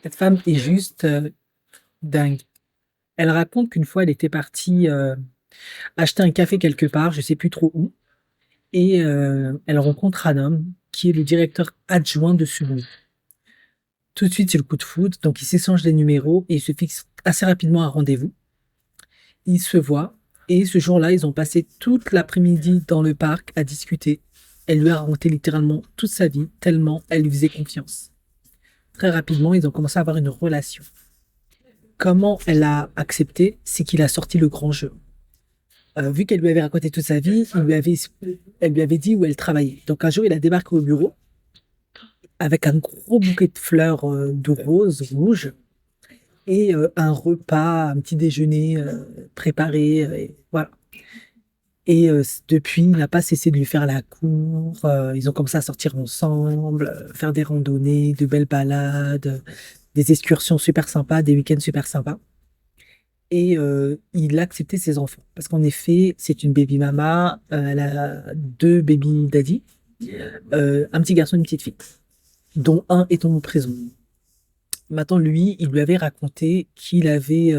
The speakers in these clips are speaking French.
Cette femme est juste dingue. Elle raconte qu'une fois, elle était partie acheter un café quelque part, je sais plus trop où, et elle rencontre un homme qui est le directeur adjoint de ce lieu. Tout de suite, c'est le coup de foudre, donc ils s'échangent les numéros et ils se fixent assez rapidement un rendez-vous. Ils se voient et ce jour-là, ils ont passé toute l'après-midi dans le parc à discuter. Elle lui a raconté littéralement toute sa vie, tellement elle lui faisait confiance. Très rapidement, ils ont commencé à avoir une relation. Comment elle a accepté, c'est qu'il a sorti le grand jeu. Vu qu'elle lui avait raconté toute sa vie, elle lui avait dit où elle travaillait. Donc un jour, il a débarqué au bureau avec un gros bouquet de fleurs de roses rouges et un repas, un petit déjeuner préparé. Et voilà. Et depuis, il n'a pas cessé de lui faire la cour. Ils ont commencé à sortir ensemble, faire des randonnées, de belles balades, des excursions super sympas, des week-ends super sympas. Et il a accepté ses enfants. Parce qu'en effet, c'est une baby mama, elle a deux baby daddy, un petit garçon et une petite fille, dont un est en prison. Maintenant, lui, il lui avait raconté qu'il avait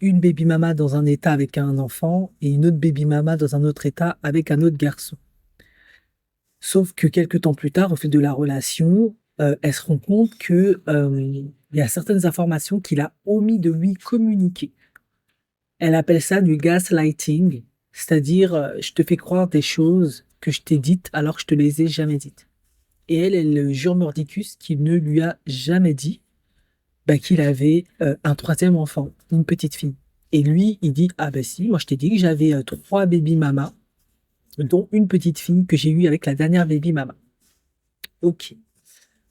une baby mama dans un état avec un enfant et une autre baby mama dans un autre état avec un autre garçon. Sauf que quelques temps plus tard, au fil de la relation, elle se rend compte que il y a certaines informations qu'il a omis de lui communiquer. Elle appelle ça du gaslighting, c'est-à-dire je te fais croire des choses que je t'ai dites alors que je te les ai jamais dites. Et elle jure mordicus qu'il ne lui a jamais dit qu'il avait un troisième enfant, une petite fille. Et lui, il dit, ah ben si, moi je t'ai dit que j'avais trois baby mamas, dont une petite fille que j'ai eue avec la dernière baby mama. Ok.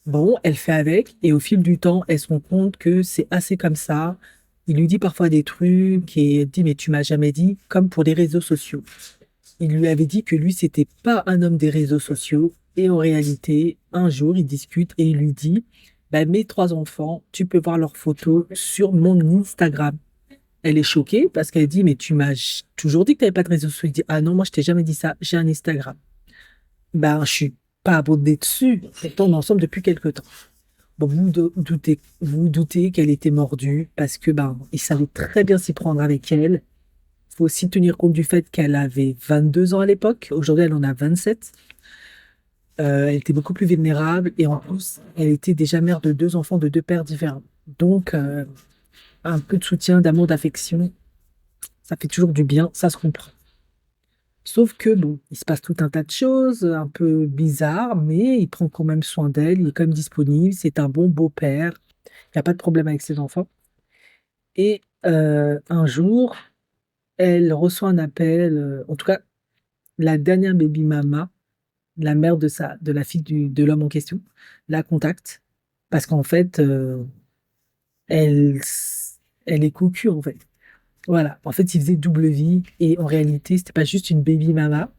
Bon, elle fait avec, et au fil du temps, elle se rend compte que c'est assez comme ça. Il lui dit parfois des trucs, et elle dit, mais tu m'as jamais dit, comme pour les réseaux sociaux. Il lui avait dit que lui, c'était pas un homme des réseaux sociaux, et en réalité, un jour, ils discutent, et il lui dit, bah, mes trois enfants, tu peux voir leurs photos sur mon Instagram. Elle est choquée parce qu'elle dit, mais tu m'as toujours dit que tu n'avais pas de réseaux sociaux. Il dit, ah non, moi, je t'ai jamais dit ça, j'ai un Instagram. Ben, je suis pas abonné dessus. Pourtant, on est ensemble depuis quelque temps. Bon, vous doutez qu'elle était mordue parce que il savait très bien s'y prendre avec elle. Il faut aussi tenir compte du fait qu'elle avait 22 ans à l'époque. Aujourd'hui, elle en a 27. Elle était beaucoup plus vulnérable et en plus, elle était déjà mère de deux enfants de deux pères différents. Donc, un peu de soutien, d'amour, d'affection, ça fait toujours du bien, ça se comprend. Sauf que bon, il se passe tout un tas de choses un peu bizarres, mais il prend quand même soin d'elle, il est quand même disponible, c'est un bon beau-père, il n'y a pas de problème avec ses enfants. Et un jour, elle reçoit un appel, en tout cas, la dernière baby mama, la mère de la fille de l'homme en question, la contacte parce qu'en fait, elle, elle est cocu en fait. Voilà, en fait, il faisait double vie et en réalité, c'était pas juste une baby mama,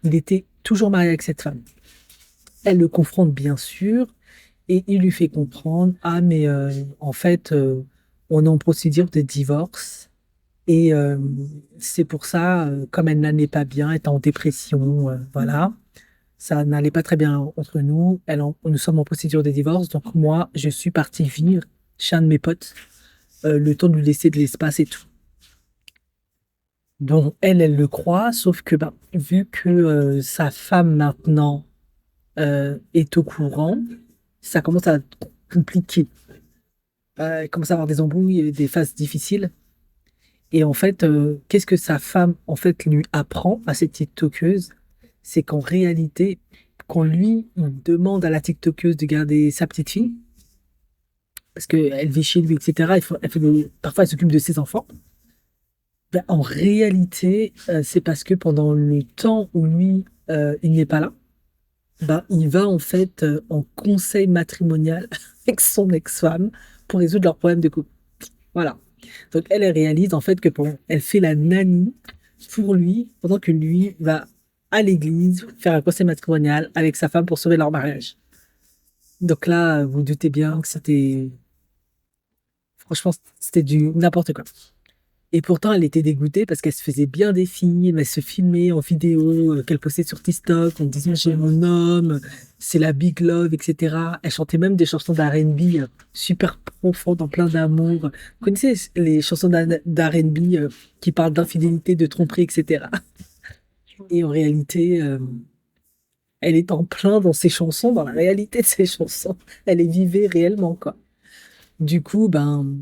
il était toujours marié avec cette femme. Elle le confronte bien sûr et il lui fait comprendre, ah mais en fait, on est en procédure de divorce et c'est pour ça, comme elle n'allait pas bien, elle était en dépression, voilà, ça n'allait pas très bien entre nous, nous sommes en procédure de divorce, donc moi, je suis partie vivre chez un de mes potes, le temps de lui laisser de l'espace et tout. Donc elle le croit, sauf que vu que sa femme maintenant est au courant, ça commence à être compliqué. Elle commence à avoir des embrouilles, et des phases difficiles. Et en fait, qu'est-ce que sa femme en fait lui apprend à cette TikTokeuse? C'est qu'en réalité, quand lui il demande à la TikTokeuse de garder sa petite fille, parce qu'elle vit chez lui, etc., parfois elle s'occupe de ses enfants. En réalité, c'est parce que pendant le temps où lui, il n'est pas là, il va en fait en conseil matrimonial avec son ex-femme pour résoudre leurs problèmes de couple. Voilà. Donc elle réalise en fait que elle fait la nanny pour lui pendant que lui va à l'église faire un conseil matrimonial avec sa femme pour sauver leur mariage. Donc là, vous doutez bien que franchement, c'était du n'importe quoi. Et pourtant, elle était dégoûtée parce qu'elle se faisait bien des films, elle se filmait en vidéo, qu'elle postait sur TikTok en disant j'ai mon homme, c'est la big love, etc. Elle chantait même des chansons d'R&B super profondes, en plein d'amour. Vous connaissez les chansons d'R&B qui parlent d'infidélité, de tromperie, etc. Et en réalité, elle est en plein dans ses chansons, dans la réalité de ses chansons. Elle les vivait réellement, quoi. Du coup, ben,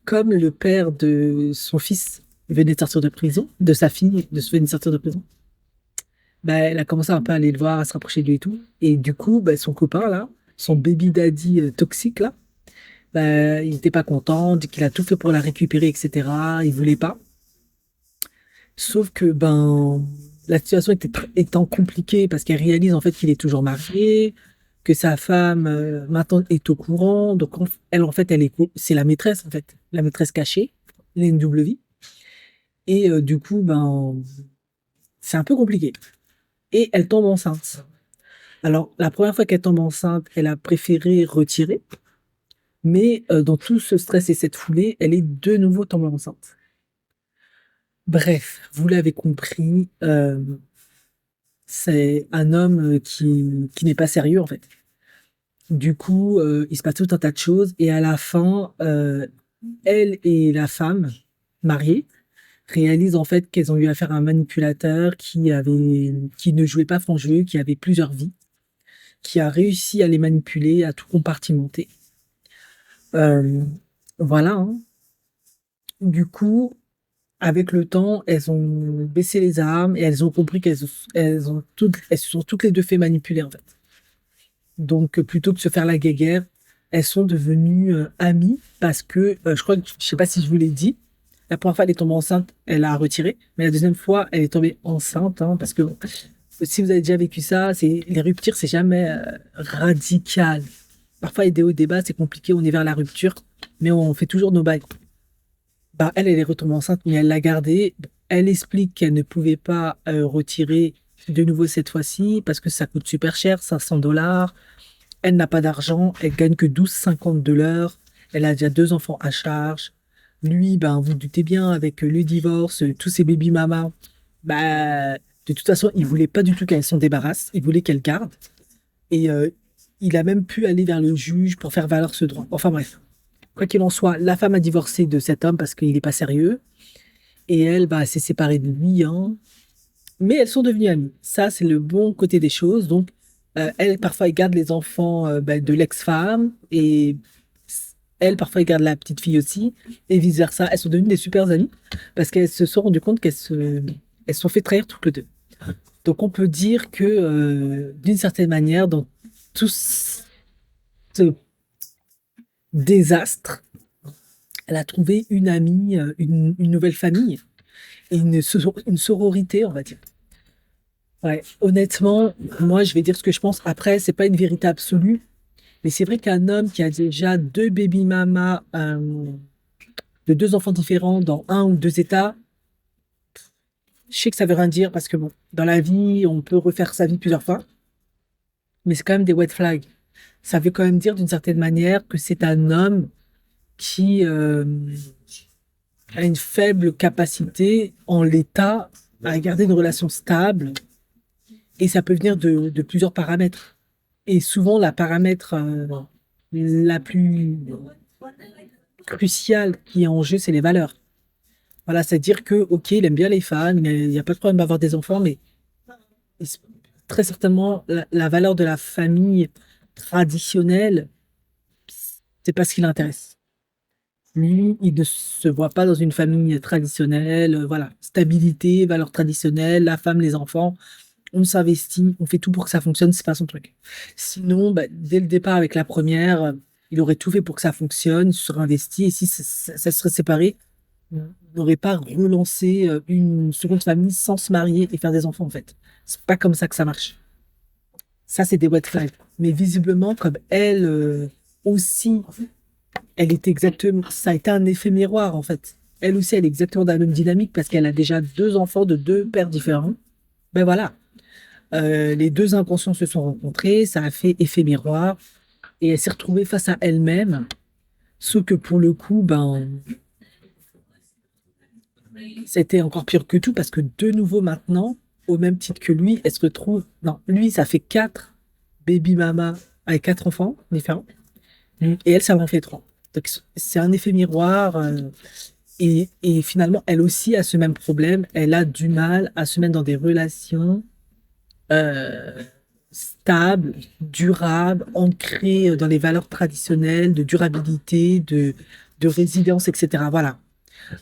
comme le père de son fils venait de sortir de prison, de sa fille venait de sortir de prison, ben, elle a commencé un peu à aller le voir, à se rapprocher de lui et tout. Et du coup, ben, son copain, là, son baby daddy toxique, là, ben, il n'était pas content, dit qu'il a tout fait pour la récupérer, etc. Il voulait pas. Sauf que, ben, la situation étant compliquée parce qu'elle réalise en fait qu'il est toujours marié, que sa femme maintenant est au courant. Donc, elle, en fait, c'est la maîtresse, en fait, la maîtresse cachée, l'NW. Et du coup, ben, c'est un peu compliqué. Et elle tombe enceinte. Alors, la première fois qu'elle tombe enceinte, elle a préféré retirer. Mais dans tout ce stress et cette foulée, elle est de nouveau tombée enceinte. Bref, vous l'avez compris, c'est un homme qui n'est pas sérieux en fait. Du coup, il se passe tout un tas de choses et à la fin, elle et la femme mariée réalisent en fait qu'elles ont eu affaire à un manipulateur qui ne jouait pas franc jeu, qui avait plusieurs vies, qui a réussi à les manipuler, à tout compartimenter. Euh, voilà, hein. Du coup, avec le temps, elles ont baissé les armes et elles ont compris elles se sont toutes les deux fait manipuler en fait. Donc, plutôt que de se faire la guéguerre, elles sont devenues amies parce que, je crois que, je sais pas si je vous l'ai dit, la première fois elle est tombée enceinte, elle a retiré, mais la deuxième fois elle est tombée enceinte, hein, parce que si vous avez déjà vécu ça, les ruptures, c'est jamais radical. Parfois, il y a des hauts et des bas, c'est compliqué, on est vers la rupture, mais on fait toujours nos bails. Bah, elle est retombée enceinte, mais elle l'a gardée. Elle explique qu'elle ne pouvait pas retirer de nouveau cette fois-ci parce que ça coûte super cher, 500 $. Elle n'a pas d'argent, elle gagne que 12,50 de l'heure. Elle a déjà deux enfants à charge. Lui, ben, vous doutez bien, avec le divorce, tous ses baby mamas, bah, de toute façon, il voulait pas du tout qu'elle s'en débarrasse. Il voulait qu'elle garde. Et il a même pu aller vers le juge pour faire valoir ce droit. Enfin bref. Quoi qu'il en soit, la femme a divorcé de cet homme parce qu'il n'est pas sérieux. Et elle, bah, s'est séparée de lui, hein. Mais elles sont devenues amies. Ça, c'est le bon côté des choses. Donc, elle, parfois, elle garde les enfants bah, de l'ex-femme. Et elle, parfois, elle garde la petite fille aussi. Et vice-versa. Elles sont devenues des super amies parce qu'elles se sont rendues compte elles se sont fait trahir toutes les deux. Donc, on peut dire que, d'une certaine manière, dans tout ce désastre, elle a trouvé une amie, une nouvelle famille et une sororité, on va dire. Ouais, honnêtement, moi, je vais dire ce que je pense. Après, c'est pas une vérité absolue, mais c'est vrai qu'un homme qui a déjà deux baby mamas de deux enfants différents dans un ou deux états, je sais que ça veut rien dire parce que bon, dans la vie, on peut refaire sa vie plusieurs fois, mais c'est quand même des red flags. Ça veut quand même dire d'une certaine manière que c'est un homme qui a une faible capacité en l'état à garder une relation stable et ça peut venir de plusieurs paramètres. Et souvent, la paramètre la plus cruciale qui est en jeu, c'est les valeurs. Voilà, c'est-à-dire que, ok, il aime bien les femmes, il n'y a pas de problème d'avoir des enfants, mais très certainement, la valeur de la famille traditionnelle, c'est pas ce qui l'intéresse. Lui, il ne se voit pas dans une famille traditionnelle, voilà, stabilité, valeurs traditionnelles, la femme, les enfants, on s'investit, on fait tout pour que ça fonctionne, c'est pas son truc. Sinon, bah, dès le départ avec la première, il aurait tout fait pour que ça fonctionne, il se serait investi, et si ça serait séparé, il n'aurait pas relancé une seconde famille sans se marier et faire des enfants, en fait. C'est pas comme ça que ça marche. Ça, c'est des red flags. Mais visiblement, comme elle aussi, elle était exactement, ça a été un effet miroir, en fait. Elle aussi, elle est exactement dans la même dynamique parce qu'elle a déjà deux enfants de deux pères différents. Ben voilà. Les deux inconscients se sont rencontrés, ça a fait effet miroir, et elle s'est retrouvée face à elle-même. Sauf que pour le coup, ben, C'était encore pire que tout parce que de nouveau maintenant, au même titre que lui, elle se retrouve. Non, lui, ça fait quatre baby mama avec quatre enfants différents. Et elle, ça en fait trois. Donc c'est un effet miroir. Et finalement, elle aussi a ce même problème. Elle a du mal à se mettre dans des relations euh, stables, durables, ancrées dans les valeurs traditionnelles, de durabilité, de résilience, etc. Voilà.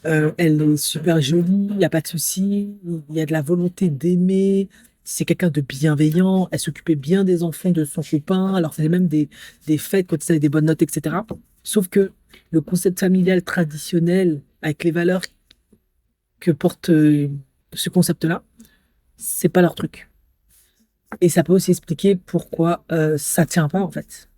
Elle est super jolie, il n'y a pas de souci, il y a de la volonté d'aimer, c'est quelqu'un de bienveillant, elle s'occupait bien des enfants de son copain, alors faisait même des fêtes quand ils avaient des bonnes notes, etc. Sauf que le concept familial traditionnel, avec les valeurs que porte ce concept-là, c'est pas leur truc. Et ça peut aussi expliquer pourquoi ça tient pas, en fait.